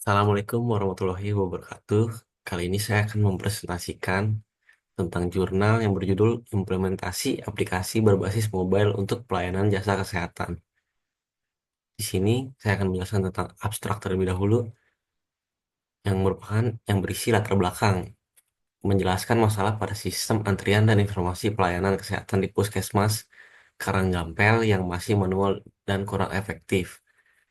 Assalamualaikum warahmatullahi wabarakatuh. Kali ini saya akan mempresentasikan tentang jurnal yang berjudul Implementasi Aplikasi Berbasis Mobile untuk Pelayanan Jasa Kesehatan. Di sini saya akan menjelaskan tentang abstrak terlebih dahulu yang berisi latar belakang, menjelaskan masalah pada sistem antrian dan informasi pelayanan kesehatan di Puskesmas Karanggampel yang masih manual dan kurang efektif,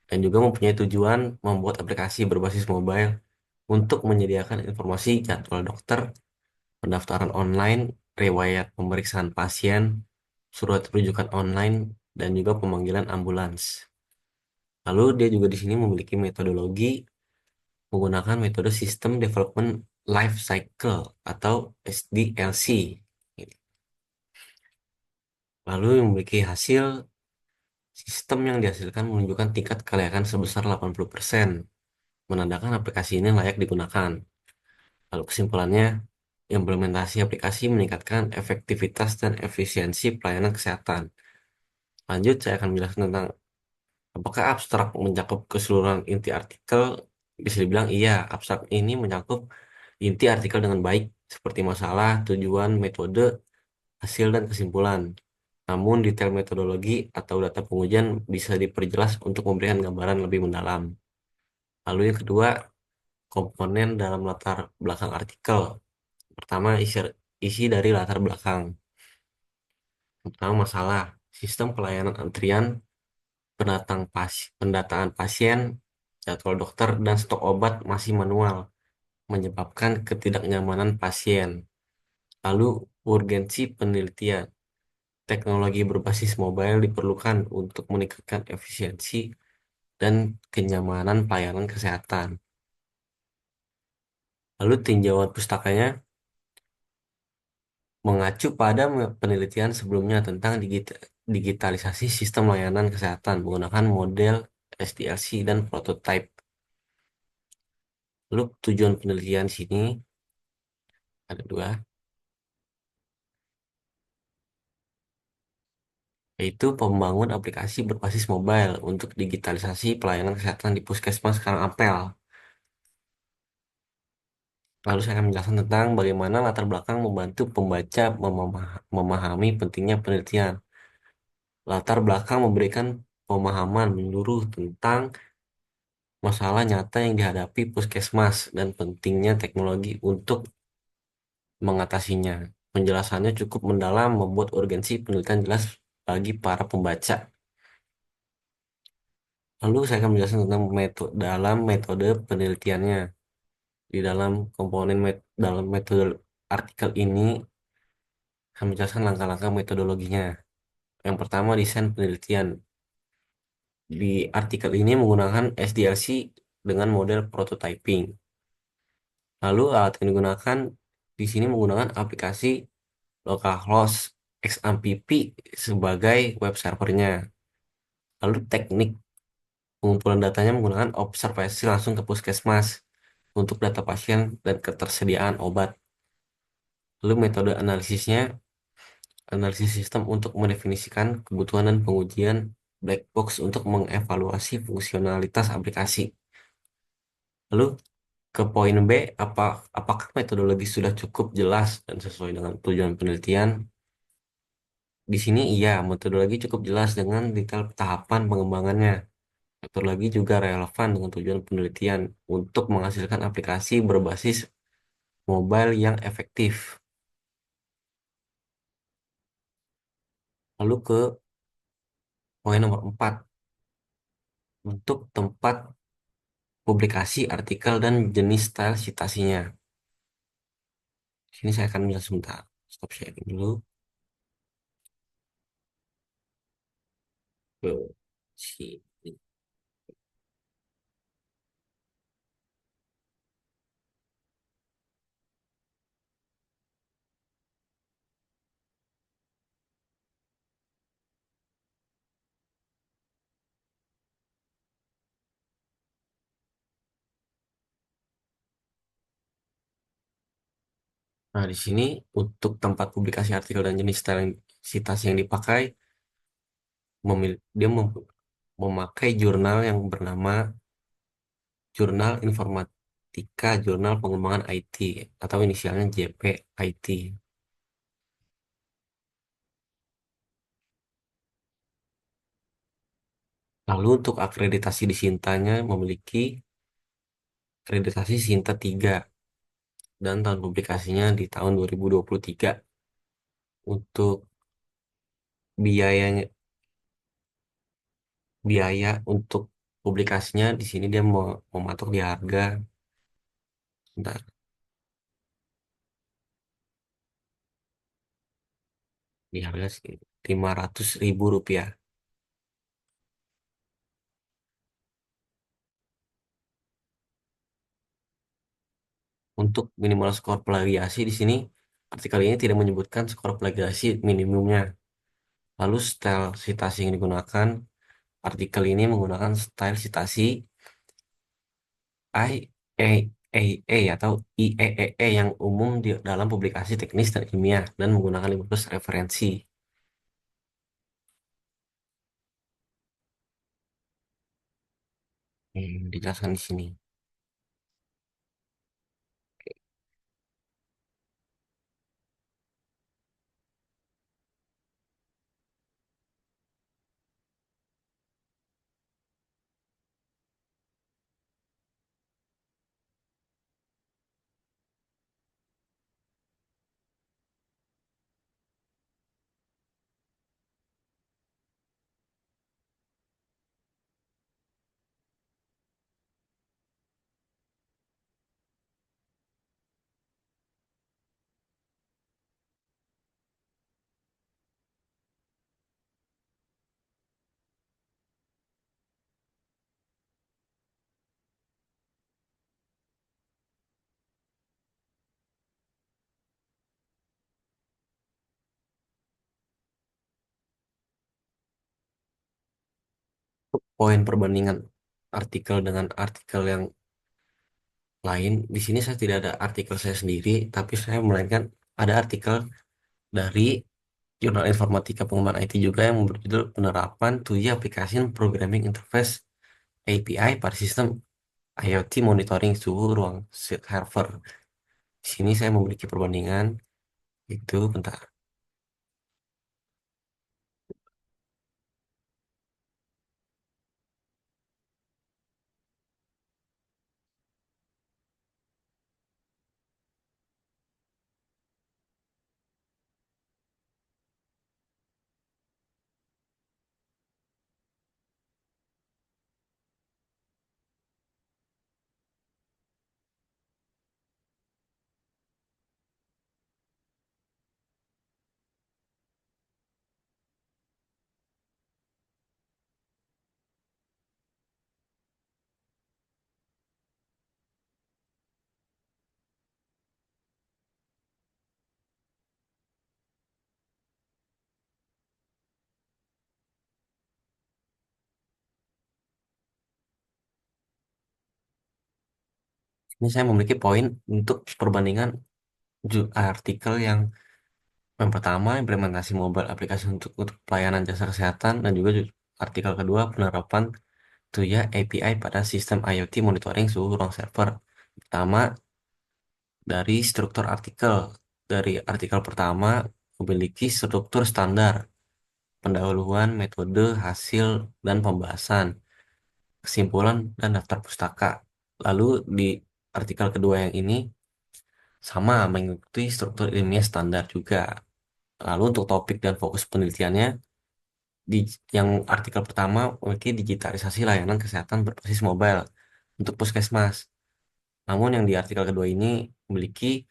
dan juga mempunyai tujuan membuat aplikasi berbasis mobile untuk menyediakan informasi jadwal dokter, pendaftaran online, riwayat pemeriksaan pasien, surat rujukan online, dan juga pemanggilan ambulans. Lalu dia juga di sini memiliki metodologi menggunakan metode System Development Life Cycle atau SDLC. Lalu memiliki hasil sistem yang dihasilkan menunjukkan tingkat kelayakan sebesar 80%, menandakan aplikasi ini layak digunakan. Lalu kesimpulannya, implementasi aplikasi meningkatkan efektivitas dan efisiensi pelayanan kesehatan. Lanjut, saya akan menjelaskan tentang apakah abstrak mencakup keseluruhan inti artikel. Bisa dibilang iya, abstrak ini mencakup inti artikel dengan baik, seperti masalah, tujuan, metode, hasil, dan kesimpulan. Namun, detail metodologi atau data pengujian bisa diperjelas untuk memberikan gambaran lebih mendalam. Lalu yang kedua, komponen dalam latar belakang artikel. Pertama, isi dari latar belakang tentang masalah sistem pelayanan antrian, pendataan pasien, jadwal dokter, dan stok obat masih manual, menyebabkan ketidaknyamanan pasien. Lalu, urgensi penelitian. Teknologi berbasis mobile diperlukan untuk meningkatkan efisiensi dan kenyamanan pelayanan kesehatan. Lalu, tinjauan pustakanya mengacu pada penelitian sebelumnya tentang digitalisasi sistem layanan kesehatan menggunakan model SDLC dan prototype. Lalu tujuan penelitian di sini ada dua, yaitu pembangun aplikasi berbasis mobile untuk digitalisasi pelayanan kesehatan di Puskesmas Karangampel. Lalu saya akan menjelaskan tentang bagaimana latar belakang membantu pembaca memahami pentingnya penelitian. Latar belakang memberikan pemahaman menyeluruh tentang masalah nyata yang dihadapi puskesmas dan pentingnya teknologi untuk mengatasinya. Penjelasannya cukup mendalam, membuat urgensi penelitian jelas bagi para pembaca. Lalu saya akan menjelaskan tentang metode penelitiannya. Di dalam dalam metode artikel ini, saya menjelaskan langkah-langkah metodologinya. Yang pertama, desain penelitian. Di artikel ini menggunakan SDLC dengan model prototyping. Lalu alat yang digunakan di sini menggunakan aplikasi localhost XAMPP sebagai web servernya. Lalu teknik pengumpulan datanya menggunakan observasi langsung ke puskesmas untuk data pasien dan ketersediaan obat. Lalu metode analisisnya, analisis sistem untuk mendefinisikan kebutuhan dan pengujian black box untuk mengevaluasi fungsionalitas aplikasi. Lalu ke poin B, apakah metodologi sudah cukup jelas dan sesuai dengan tujuan penelitian? Di sini iya, metodologi cukup jelas dengan detail tahapan pengembangannya. Metodologi juga relevan dengan tujuan penelitian untuk menghasilkan aplikasi berbasis mobile yang efektif. Lalu ke poin nomor 4, untuk tempat publikasi artikel dan jenis style citasinya. Di sini saya akan menjelaskan sebentar. Stop sharing dulu. Ke sini. Nah, di sini untuk tempat publikasi artikel dan jenis style citasi yang dipakai, dia memakai jurnal yang bernama Jurnal Informatika, Jurnal Pengembangan IT, atau inisialnya JPIT. Lalu untuk akreditasi di Sintanya memiliki akreditasi Sinta 3 dan tahun publikasinya di tahun 2023. Untuk biayanya, biaya untuk publikasinya di sini dia mematok di harga, bentar, di harga 500.000 rupiah. Untuk minimal skor plagiasi di sini artikel ini tidak menyebutkan skor plagiasi minimumnya. Lalu style citasi yang digunakan, artikel ini menggunakan style citasi IAAA atau IEEE yang umum di dalam publikasi teknis dan ilmiah dan menggunakan 15 referensi. Dijelaskan di sini. Poin perbandingan artikel dengan artikel yang lain, di sini saya tidak ada artikel saya sendiri, tapi saya melainkan ada artikel dari Jurnal Informatika Pengembangan IT juga yang berjudul Penerapan TUI Application Programming Interface API pada sistem IoT Monitoring Suhu Ruang Server. Di sini saya memiliki perbandingan itu, bentar. Ini saya memiliki poin untuk perbandingan artikel yang pertama implementasi mobile aplikasi untuk pelayanan jasa kesehatan dan juga artikel kedua penerapan TUIA API pada sistem IoT monitoring suhu ruang server. Pertama, dari struktur artikel. Dari artikel pertama memiliki struktur standar, pendahuluan, metode, hasil, dan pembahasan, kesimpulan, dan daftar pustaka. Lalu di artikel kedua yang ini sama mengikuti struktur ilmiah standar juga. Lalu untuk topik dan fokus penelitiannya, di yang artikel pertama memiliki digitalisasi layanan kesehatan berbasis mobile untuk puskesmas. Namun yang di artikel kedua ini memiliki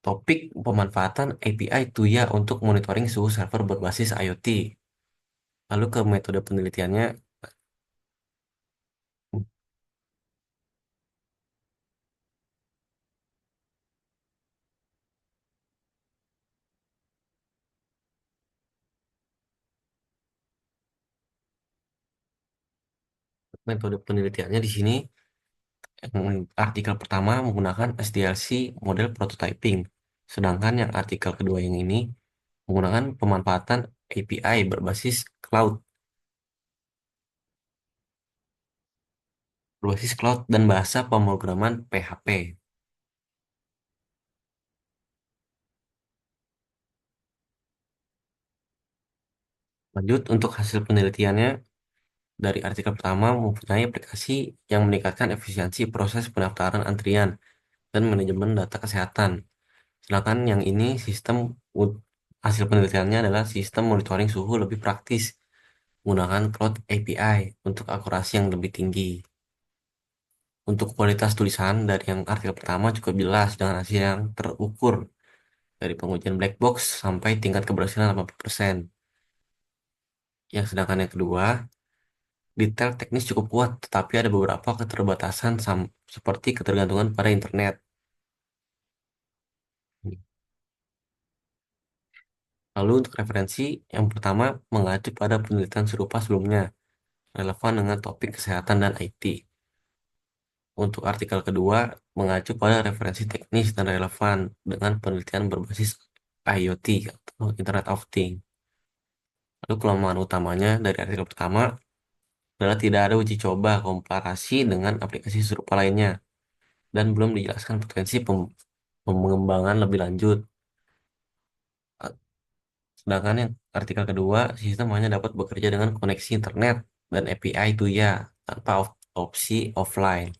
topik pemanfaatan API TUIA untuk monitoring suhu server berbasis IoT. Lalu ke metode penelitiannya, metode penelitiannya di sini artikel pertama menggunakan SDLC model prototyping, sedangkan yang artikel kedua yang ini menggunakan pemanfaatan API berbasis cloud. berbasis cloud dan bahasa pemrograman PHP. Lanjut, untuk hasil penelitiannya, dari artikel pertama mempunyai aplikasi yang meningkatkan efisiensi proses pendaftaran antrian dan manajemen data kesehatan. Sedangkan yang ini u- hasil penelitiannya adalah sistem monitoring suhu lebih praktis menggunakan Cloud API untuk akurasi yang lebih tinggi. Untuk kualitas tulisan dari yang artikel pertama cukup jelas dengan hasil yang terukur dari pengujian black box sampai tingkat keberhasilan 80%. Yang sedangkan yang kedua, detail teknis cukup kuat, tetapi ada beberapa keterbatasan seperti ketergantungan pada internet. Lalu untuk referensi, yang pertama mengacu pada penelitian serupa sebelumnya, relevan dengan topik kesehatan dan IT. Untuk artikel kedua, mengacu pada referensi teknis dan relevan dengan penelitian berbasis IoT atau Internet of Things. Lalu kelemahan utamanya dari artikel pertama adalah tidak ada uji coba komparasi dengan aplikasi serupa lainnya dan belum dijelaskan potensi pengembangan lebih lanjut. Sedangkan yang artikel kedua, sistem hanya dapat bekerja dengan koneksi internet dan API itu ya, tanpa opsi offline.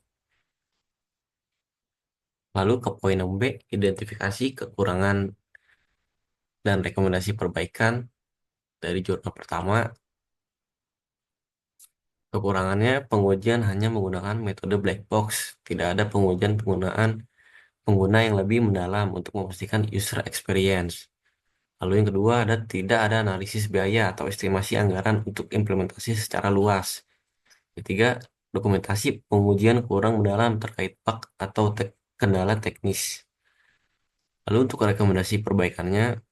Lalu ke poin 6B, identifikasi kekurangan dan rekomendasi perbaikan dari jurnal pertama. Kekurangannya, pengujian hanya menggunakan metode black box. Tidak ada pengujian penggunaan pengguna yang lebih mendalam untuk memastikan user experience. Lalu yang kedua, tidak ada analisis biaya atau estimasi anggaran untuk implementasi secara luas. Ketiga, dokumentasi pengujian kurang mendalam terkait bug atau kendala teknis. Lalu untuk rekomendasi perbaikannya,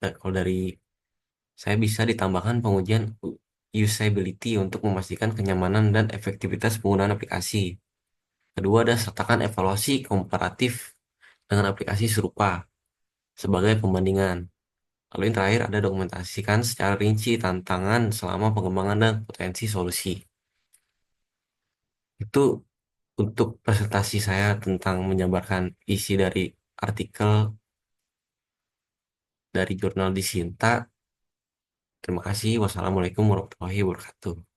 kalau dari saya bisa ditambahkan pengujian usability untuk memastikan kenyamanan dan efektivitas penggunaan aplikasi. Kedua, ada sertakan evaluasi komparatif dengan aplikasi serupa sebagai pembandingan. Lalu yang terakhir ada dokumentasikan secara rinci tantangan selama pengembangan dan potensi solusi. Itu untuk presentasi saya tentang menjabarkan isi dari artikel dari jurnal di Sinta. Terima kasih. Wassalamualaikum warahmatullahi wabarakatuh.